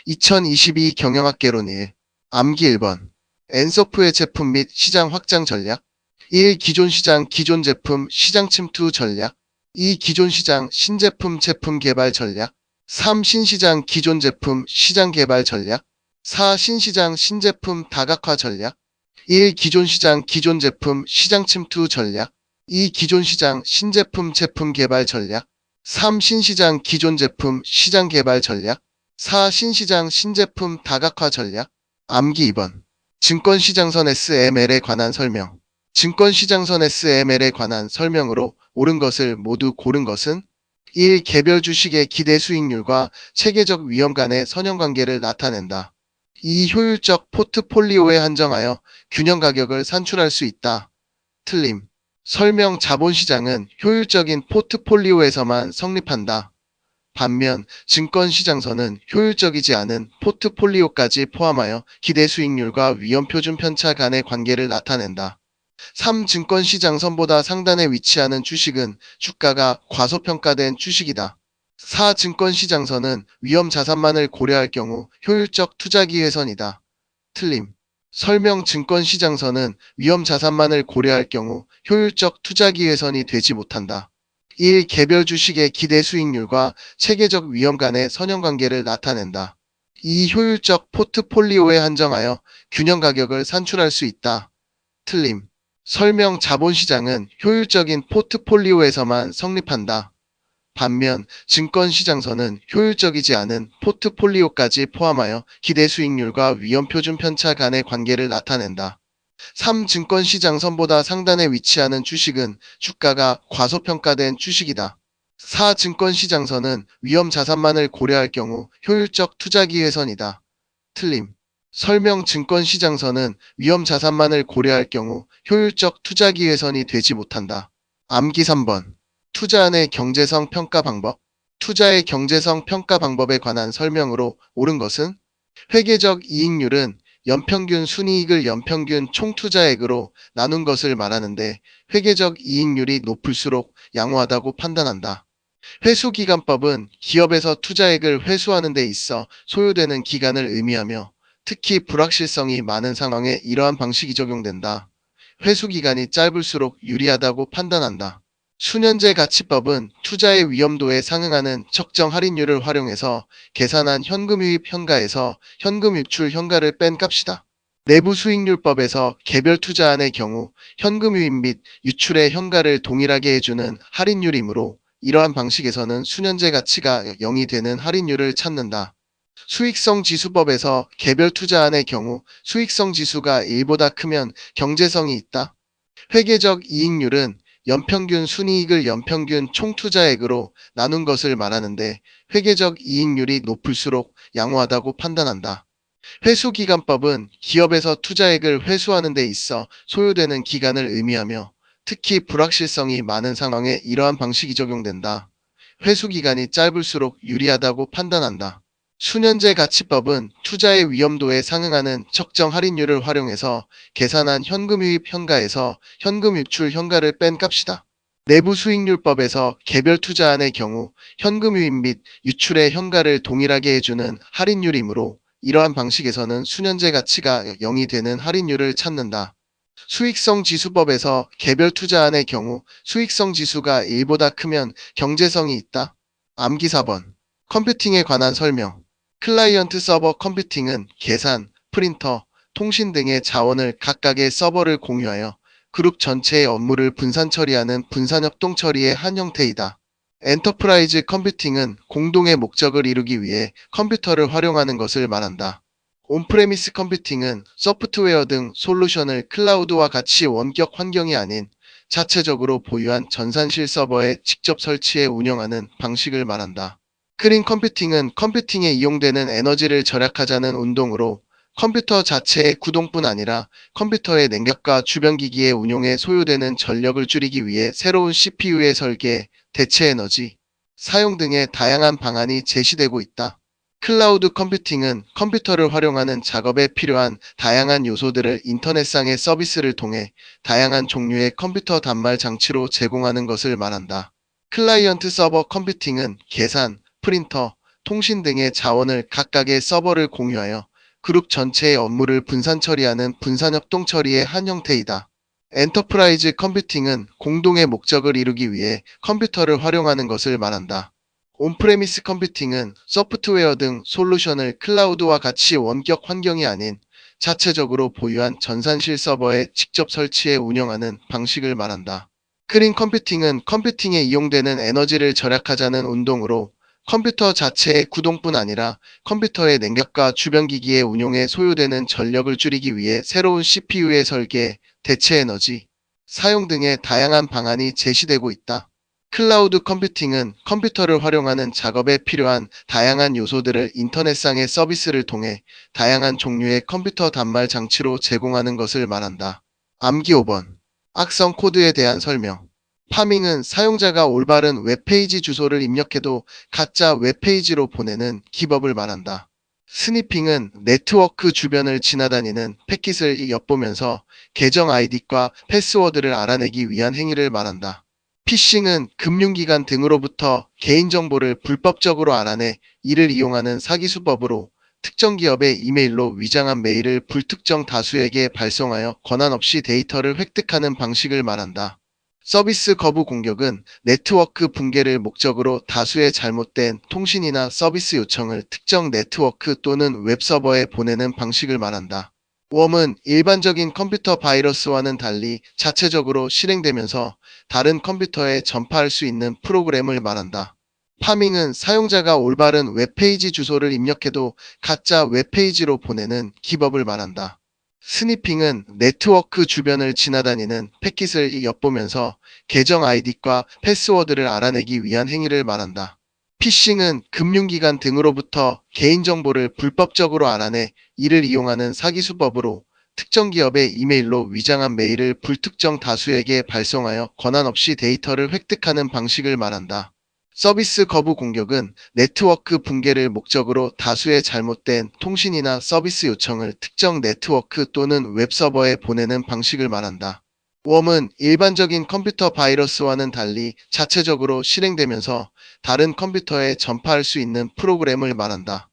2022 경영학개론 1. 암기 1번. 엔서프의 제품 및 시장 확장 전략. 1. 기존 시장 기존 제품 시장 침투 전략. 2. 기존 시장 신제품 제품 개발 전략. 3. 신시장 기존 제품 시장 개발 전략. 4. 신시장 신제품 다각화 전략. 1. 기존 시장 기존 제품 시장 침투 전략. 2. 기존 시장 신제품 제품 개발 전략. 3. 신시장 기존 제품 시장 개발 전략. 4. 신시장 신제품 다각화 전략. 암기 2번. 증권시장선 SML에 관한 설명. 증권시장선 SML에 관한 설명으로 옳은 것을 모두 고른 것은 1. 개별 주식의 기대 수익률과 체계적 위험 간의 선형관계를 나타낸다. 2. 효율적 포트폴리오에 한정하여 균형 가격을 산출할 수 있다. 틀림. 설명 자본시장은 효율적인 포트폴리오에서만 성립한다. 반면 증권시장선은 효율적이지 않은 포트폴리오까지 포함하여 기대 수익률과 위험 표준 편차 간의 관계를 나타낸다. 3. 증권시장선보다 상단에 위치하는 주식은 주가가 과소평가된 주식이다. 4. 증권시장선은 위험 자산만을 고려할 경우 효율적 투자기회선이다. 틀림. 설명 증권시장선은 위험 자산만을 고려할 경우 효율적 투자기회선이 되지 못한다. 1. 개별 주식의 기대 수익률과 체계적 위험 간의 선형관계를 나타낸다. 2. 효율적 포트폴리오에 한정하여 균형 가격을 산출할 수 있다. 틀림. 설명 자본시장은 효율적인 포트폴리오에서만 성립한다. 반면 증권시장선은 효율적이지 않은 포트폴리오까지 포함하여 기대 수익률과 위험 표준 편차 간의 관계를 나타낸다. 3. 증권시장선보다 상단에 위치하는 주식은 주가가 과소평가된 주식이다. 4. 증권시장선은 위험 자산만을 고려할 경우 효율적 투자기회선이다. 틀림. 설명 증권시장선은 위험 자산만을 고려할 경우 효율적 투자기회선이 되지 못한다. 암기 3번. 투자안의 경제성 평가 방법. 투자의 경제성 평가 방법에 관한 설명으로 옳은 것은 회계적 이익률은 연평균 순이익을 연평균 총투자액으로 나눈 것을 말하는데 회계적 이익률이 높을수록 양호하다고 판단한다. 회수기간법은 기업에서 투자액을 회수하는 데 있어 소요되는 기간을 의미하며 특히 불확실성이 많은 상황에 이러한 방식이 적용된다. 회수기간이 짧을수록 유리하다고 판단한다. 수년제 가치법은 투자의 위험도에 상응하는 적정 할인율을 활용해서 계산한 현금유입 현가에서 현금 유출 현가를 뺀 값이다. 내부 수익률법에서 개별 투자안의 경우 현금 유입 및 유출의 현가를 동일하게 해주는 할인율이므로 이러한 방식에서는 수년제 가치가 0이 되는 할인율을 찾는다. 수익성 지수법에서 개별 투자안의 경우 수익성 지수가 1보다 크면 경제성이 있다. 회계적 이익률은 연평균 순이익을 연평균 총투자액으로 나눈 것을 말하는데 회계적 이익률이 높을수록 양호하다고 판단한다. 회수기간법은 기업에서 투자액을 회수하는 데 있어 소요되는 기간을 의미하며 특히 불확실성이 많은 상황에 이러한 방식이 적용된다. 회수기간이 짧을수록 유리하다고 판단한다. 수년제 가치법은 투자의 위험도에 상응하는 적정 할인율을 활용해서 계산한 현금 유입 현가에서 현금 유출 현가를 뺀 값이다. 내부 수익률법에서 개별 투자안의 경우 현금 유입 및 유출의 현가를 동일하게 해주는 할인율이므로 이러한 방식에서는 수년제 가치가 0이 되는 할인율을 찾는다. 수익성 지수법에서 개별 투자안의 경우 수익성 지수가 1보다 크면 경제성이 있다. 암기 4번. 컴퓨팅에 관한 설명. 클라이언트 서버 컴퓨팅은 계산, 프린터, 통신 등의 자원을 각각의 서버를 공유하여 그룹 전체의 업무를 분산 처리하는 분산협동 처리의 한 형태이다. 엔터프라이즈 컴퓨팅은 공동의 목적을 이루기 위해 컴퓨터를 활용하는 것을 말한다. 온프레미스 컴퓨팅은 소프트웨어 등 솔루션을 클라우드와 같이 원격 환경이 아닌 자체적으로 보유한 전산실 서버에 직접 설치해 운영하는 방식을 말한다. 크린 컴퓨팅은 컴퓨팅에 이용되는 에너지를 절약하자는 운동으로 컴퓨터 자체의 구동뿐 아니라 컴퓨터의 냉각과 주변 기기의 운용에 소요되는 전력을 줄이기 위해 새로운 CPU의 설계, 대체 에너지, 사용 등의 다양한 방안이 제시되고 있다. 클라우드 컴퓨팅은 컴퓨터를 활용하는 작업에 필요한 다양한 요소들을 인터넷상의 서비스를 통해 다양한 종류의 컴퓨터 단말 장치로 제공하는 것을 말한다. 클라이언트 서버 컴퓨팅은 계산, 프린터, 통신 등의 자원을 각각의 서버를 공유하여 그룹 전체의 업무를 분산 처리하는 분산협동 처리의 한 형태이다. 엔터프라이즈 컴퓨팅은 공동의 목적을 이루기 위해 컴퓨터를 활용하는 것을 말한다. 온프레미스 컴퓨팅은 소프트웨어 등 솔루션을 클라우드와 같이 원격 환경이 아닌 자체적으로 보유한 전산실 서버에 직접 설치해 운영하는 방식을 말한다. 클린 컴퓨팅은 컴퓨팅에 이용되는 에너지를 절약하자는 운동으로 컴퓨터 자체의 구동뿐 아니라 컴퓨터의 냉각과 주변 기기의 운용에 소요되는 전력을 줄이기 위해 새로운 CPU의 설계, 대체 에너지, 사용 등의 다양한 방안이 제시되고 있다. 클라우드 컴퓨팅은 컴퓨터를 활용하는 작업에 필요한 다양한 요소들을 인터넷상의 서비스를 통해 다양한 종류의 컴퓨터 단말 장치로 제공하는 것을 말한다. 암기 5번. 악성 코드에 대한 설명. 파밍은 사용자가 올바른 웹페이지 주소를 입력해도 가짜 웹페이지로 보내는 기법을 말한다. 스니핑은 네트워크 주변을 지나다니는 패킷을 엿보면서 계정 아이디과 패스워드를 알아내기 위한 행위를 말한다. 피싱은 금융기관 등으로부터 개인정보를 불법적으로 알아내 이를 이용하는 사기 수법으로 특정 기업의 이메일로 위장한 메일을 불특정 다수에게 발송하여 권한 없이 데이터를 획득하는 방식을 말한다. 서비스 거부 공격은 네트워크 붕괴를 목적으로 다수의 잘못된 통신이나 서비스 요청을 특정 네트워크 또는 웹서버에 보내는 방식을 말한다. 웜은 일반적인 컴퓨터 바이러스와는 달리 자체적으로 실행되면서 다른 컴퓨터에 전파할 수 있는 프로그램을 말한다. 파밍은 사용자가 올바른 웹페이지 주소를 입력해도 가짜 웹페이지로 보내는 기법을 말한다. 스니핑은 네트워크 주변을 지나다니는 패킷을 엿보면서 계정 아이디과 패스워드를 알아내기 위한 행위를 말한다. 피싱은 금융기관 등으로부터 개인정보를 불법적으로 알아내 이를 이용하는 사기 수법으로 특정 기업의 이메일로 위장한 메일을 불특정 다수에게 발송하여 권한 없이 데이터를 획득하는 방식을 말한다. 서비스 거부 공격은 네트워크 붕괴를 목적으로 다수의 잘못된 통신이나 서비스 요청을 특정 네트워크 또는 웹서버에 보내는 방식을 말한다. 웜은 일반적인 컴퓨터 바이러스와는 달리 자체적으로 실행되면서 다른 컴퓨터에 전파할 수 있는 프로그램을 말한다.